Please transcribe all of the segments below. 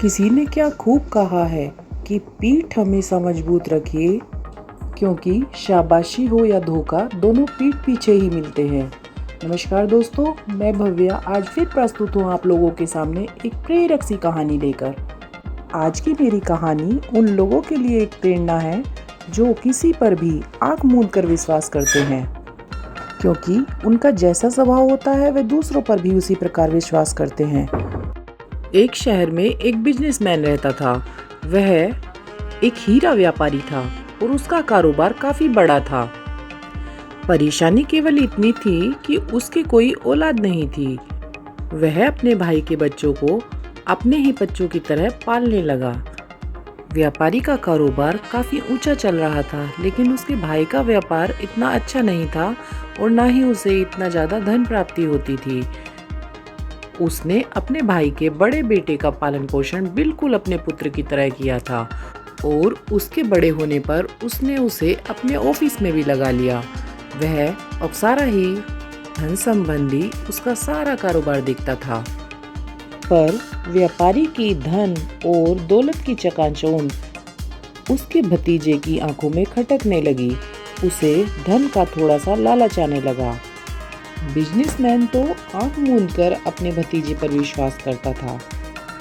किसी ने क्या खूब कहा है कि पीठ हमेशा मजबूत रखिए, क्योंकि शाबाशी हो या धोखा दोनों पीठ पीछे ही मिलते हैं। नमस्कार दोस्तों, मैं भव्या आज फिर प्रस्तुत हूँ आप लोगों के सामने एक प्रेरक सी कहानी लेकर। आज की मेरी कहानी उन लोगों के लिए एक प्रेरणा है जो किसी पर भी आंख मूंद कर विश्वास करते हैं, क्योंकि उनका जैसा स्वभाव होता है वे दूसरों पर भी उसी प्रकार विश्वास करते हैं। एक शहर में एक बिजनेसमैन रहता था। वह एक हीरा व्यापारी था और उसका कारोबार काफी बड़ा था। परेशानी केवल इतनी थी कि उसके कोई औलाद नहीं थी। वह अपने भाई के बच्चों को अपने ही बच्चों की तरह पालने लगा। व्यापारी का कारोबार काफी ऊंचा चल रहा था, लेकिन उसके भाई का व्यापार इतना अच्छा नहीं था और ना ही उसे इतना ज्यादा धन प्राप्ति होती थी। उसने अपने भाई के बड़े बेटे का पालन पोषण बिल्कुल अपने पुत्र की तरह किया था और उसके बड़े होने पर उसने उसे अपने ऑफिस में भी लगा लिया। वह अब सारा ही धन संबंधी उसका सारा कारोबार देखता था। पर व्यापारी की धन और दौलत की चकाचौंध उसके भतीजे की आंखों में खटकने लगी। उसे धन का थोड़ा सा लालच आने लगा। बिजनेसमैन तो आंख मूंद कर अपने भतीजे पर विश्वास करता था,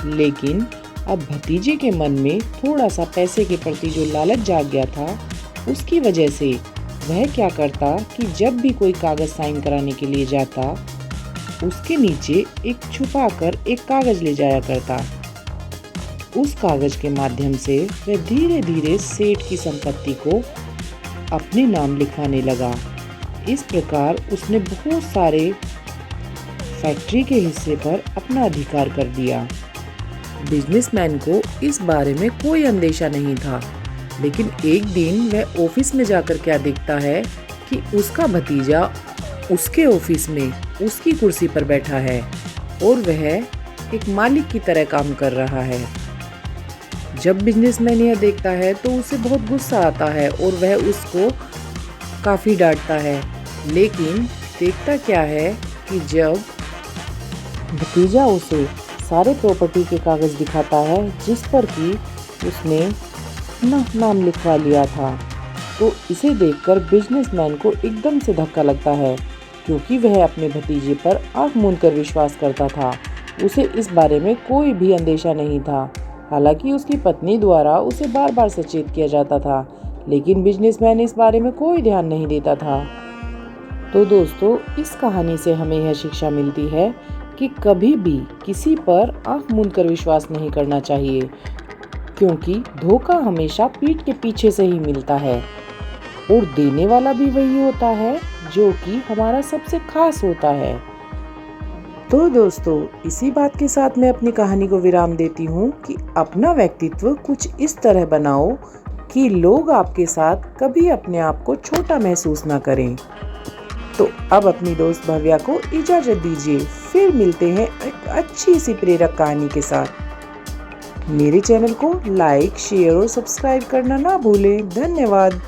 लेकिन अब भतीजे के मन में थोड़ा सा पैसे के प्रति जो लालच जाग गया था, उसकी वजह से वह क्या करता कि जब भी कोई कागज साइन कराने के लिए जाता, उसके नीचे छुपाकर एक कागज ले जाया करता। उस कागज के माध्यम से वह धीरे धीरे सेठ की संपत्ति को अपने नाम लिखवाने लगा। इस प्रकार उसने बहुत सारे फैक्ट्री के हिस्से पर अपना अधिकार कर दिया। बिजनेसमैन को इस बारे में कोई अंदेशा नहीं था, लेकिन एक दिन वह ऑफिस में जाकर क्या देखता है कि उसका भतीजा उसके ऑफिस में उसकी कुर्सी पर बैठा है और वह एक मालिक की तरह काम कर रहा है। जब बिजनेसमैन यह देखता है तो उसे बहुत गुस्सा आता है और वह उसको काफ़ी डांटता है, लेकिन देखता क्या है कि जब भतीजा उसे सारे प्रॉपर्टी के कागज दिखाता है जिस पर कि उसने अपना नाम लिखवा लिया था, तो इसे देखकर बिजनेसमैन को एकदम से धक्का लगता है, क्योंकि वह अपने भतीजे पर आंख मूंद कर विश्वास करता था। उसे इस बारे में कोई भी अंदेशा नहीं था। हालांकि उसकी पत्नी द्वारा उसे बार बार सचेत किया जाता था, लेकिन बिजनेसमैन इस बारे में कोई ध्यान नहीं देता था। तो दोस्तों, इस कहानी से हमें यह शिक्षा मिलती है कि कभी भी किसी पर आंख मूंद कर विश्वास नहीं करना चाहिए, क्योंकि धोखा हमेशा पीठ के पीछे से ही मिलता है और देने वाला भी वही होता है जो कि हमारा सबसे खास होता है। तो दोस्तों, इसी बात के साथ मैं अपनी कहानी को विराम देती हूँ कि अपना व्यक्तित्व कुछ इस तरह बनाओ कि लोग आपके साथ कभी अपने आप को छोटा महसूस ना करें। तो अब अपनी दोस्त भव्या को इजाजत दीजिए, फिर मिलते हैं एक अच्छी सी प्रेरक कहानी के साथ। मेरे चैनल को लाइक, शेयर और सब्सक्राइब करना ना भूलें। धन्यवाद।